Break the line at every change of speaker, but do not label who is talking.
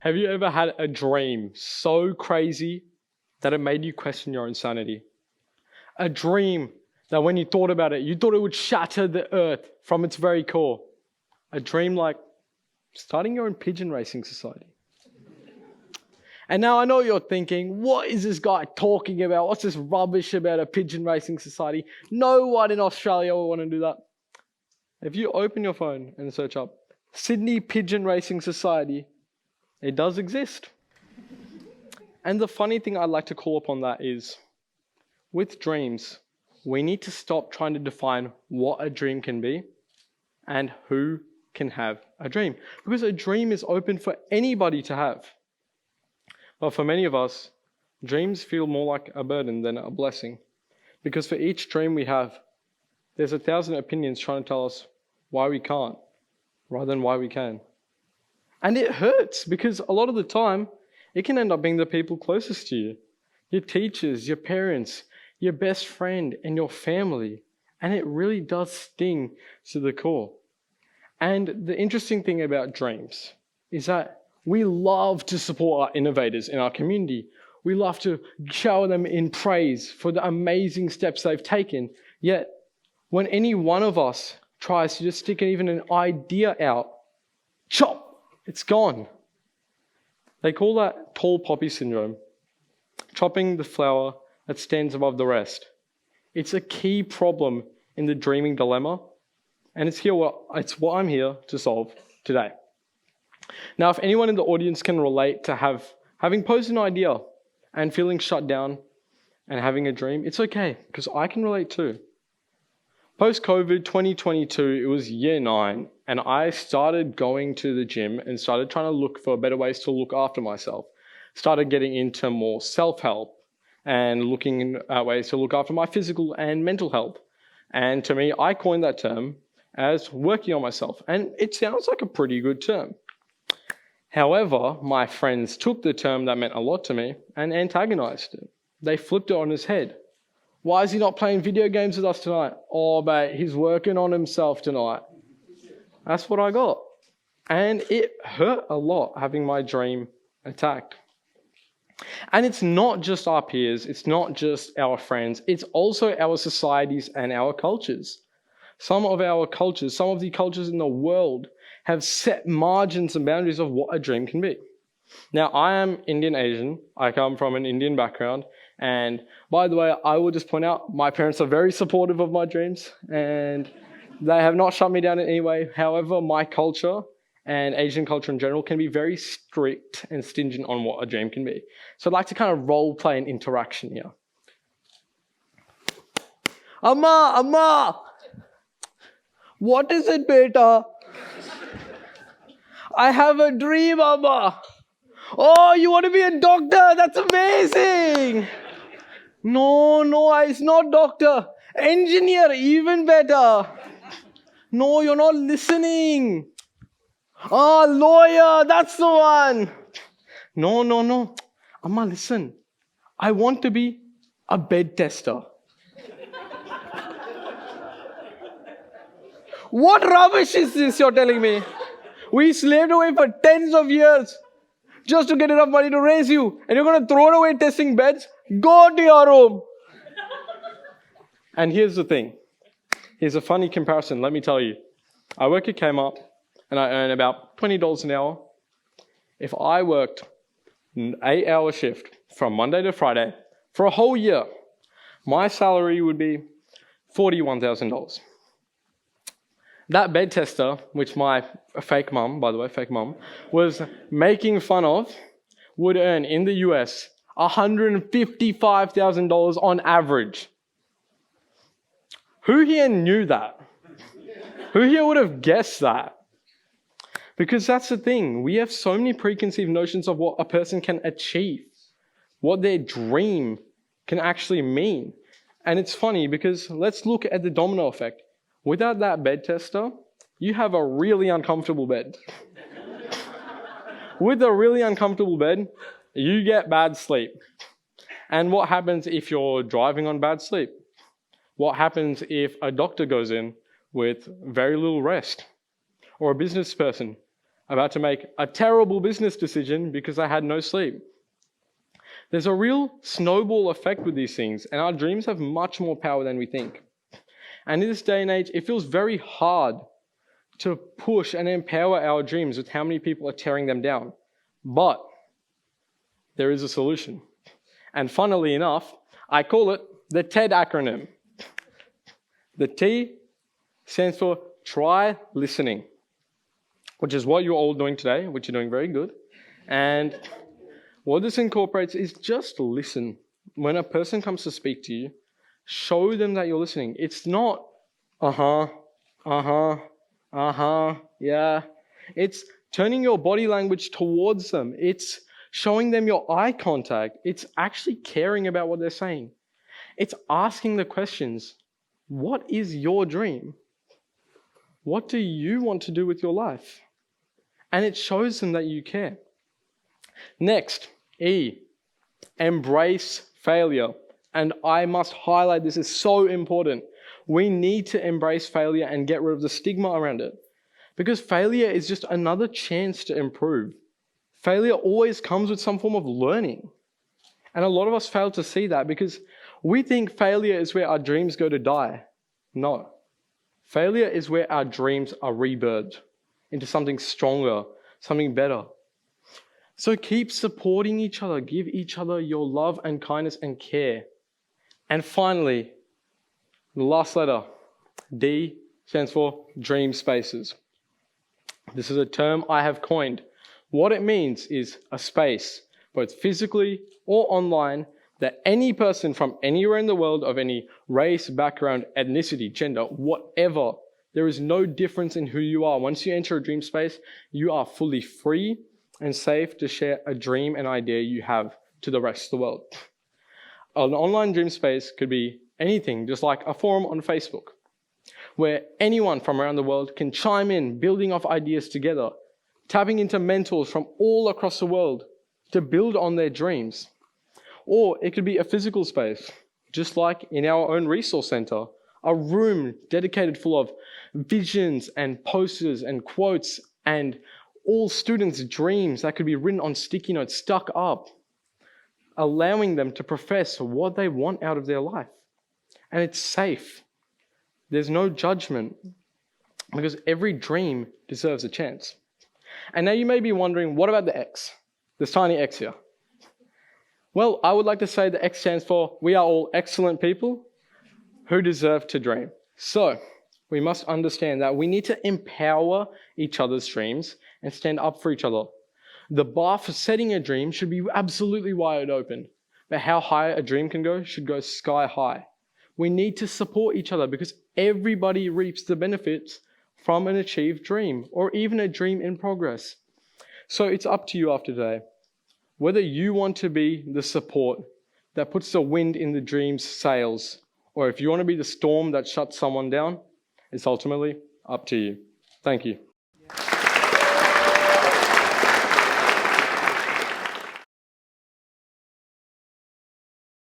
Have you ever had a dream so crazy that it made you question your own sanity? A dream that when you thought about it, you thought it would shatter the earth from its very core. A dream like starting your own pigeon racing society. And now I know you're thinking, what is this guy talking about? What's this rubbish about a pigeon racing society? No one in Australia will want to do that. If you open your phone and search up Sydney Pigeon Racing Society, it does exist. And the funny thing I'd like to call upon that is, with dreams, we need to stop trying to define what a dream can be and who can have a dream. Because a dream is open for anybody to have. But for many of us, dreams feel more like a burden than a blessing. Because for each dream we have, there's 1,000 opinions trying to tell us why we can't, rather than why we can. And it hurts because a lot of the time, it can end up being the people closest to you. Your teachers, your parents, your best friend, and your family. And it really does sting to the core. And the interesting thing about dreams is that we love to support our innovators in our community. We love to shower them in praise for the amazing steps they've taken. Yet, when any one of us tries to just stick even an idea out, chop! It's gone. They call that tall poppy syndrome, chopping the flower that stands above the rest. It's a key problem in the dreaming dilemma, and it's what I'm here to solve today. Now, if anyone in the audience can relate to having posed an idea and feeling shut down and having a dream, it's okay, because I can relate too. Post-COVID 2022, it was year 9, and I started going to the gym and started trying to look for better ways to look after myself. Started getting into more self-help and looking at ways to look after my physical and mental health. And to me, I coined that term as working on myself, and it sounds like a pretty good term. However, my friends took the term that meant a lot to me and antagonized it. They flipped it on his head. Why is he not playing video games with us tonight? Oh, mate, he's working on himself tonight. That's what I got. And it hurt a lot having my dream attacked. And it's not just our peers, it's not just our friends, it's also our societies and our cultures. Some of the cultures in the world have set margins and boundaries of what a dream can be. Now, I am Indian Asian. I come from an Indian background. And by the way, I will just point out, my parents are very supportive of my dreams and they have not shut me down in any way. However, my culture and Asian culture in general can be very strict and stingent on what a dream can be. So I'd like to kind of role play an interaction here. Amma, what is it, beta? I have a dream, Amma. Oh, you want to be a doctor? That's amazing. No, it's not doctor. Engineer, even better. No, you're not listening. Lawyer, that's the one. No. Amma, listen. I want to be a bed tester. What rubbish is this you're telling me? We slaved away for tens of years just to get enough money to raise you. And you're going to throw it away testing beds? Go to your room. And here's the thing. Here's a funny comparison, let me tell you. I work at Kmart and I earn about $20 an hour. If I worked an 8-hour shift from Monday to Friday for a whole year, my salary would be $41,000. That bed tester, which my fake mum was making fun of, would earn in the US $155,000 on average. Who here knew that? Who here would have guessed that? Because that's the thing. We have so many preconceived notions of what a person can achieve, what their dream can actually mean. And it's funny because let's look at the domino effect. Without that bed tester, you have a really uncomfortable bed. With a really uncomfortable bed, you get bad sleep. And what happens if you're driving on bad sleep? What happens if a doctor goes in with very little rest? Or a business person about to make a terrible business decision because I had no sleep. There's a real snowball effect with these things, and our dreams have much more power than we think. And in this day and age, it feels very hard to push and empower our dreams with how many people are tearing them down. But there is a solution. And funnily enough, I call it the TED acronym. The T stands for try listening, which is what you're all doing today, which you're doing very good. And what this incorporates is just listen. When a person comes to speak to you, show them that you're listening. It's not, yeah. It's turning your body language towards them. It's showing them your eye contact. It's actually caring about what they're saying. It's asking the questions. What is your dream? What do you want to do with your life? And it shows them that you care. Next, E, embrace failure. And I must highlight this is so important. We need to embrace failure and get rid of the stigma around it. Because failure is just another chance to improve. Failure always comes with some form of learning. And a lot of us fail to see that because we think failure is where our dreams go to die. No. Failure is where our dreams are rebirthed into something stronger, something better. So keep supporting each other. Give each other your love and kindness and care. And finally, the last letter, D, stands for dream spaces. This is a term I have coined. What it means is a space, both physically or online, that any person from anywhere in the world of any race, background, ethnicity, gender, whatever, there is no difference in who you are. Once you enter a dream space, you are fully free and safe to share a dream and idea you have to the rest of the world. An online dream space could be anything, just like a forum on Facebook, where anyone from around the world can chime in, building off ideas together, tapping into mentors from all across the world to build on their dreams. Or it could be a physical space, just like in our own resource center, a room dedicated full of visions and posters and quotes and all students' dreams that could be written on sticky notes, stuck up, allowing them to profess what they want out of their life. And it's safe. There's no judgment because every dream deserves a chance. And now you may be wondering, what about the X? This tiny X here. Well, I would like to say the X stands for we are all excellent people who deserve to dream. So we must understand that we need to empower each other's dreams and stand up for each other. The bar for setting a dream should be absolutely wide open, but how high a dream can go should go sky high. We need to support each other because everybody reaps the benefits from an achieved dream or even a dream in progress. So it's up to you after today. Whether you want to be the support that puts the wind in the dream's sails, or if you want to be the storm that shuts someone down, it's ultimately up to you. Thank you.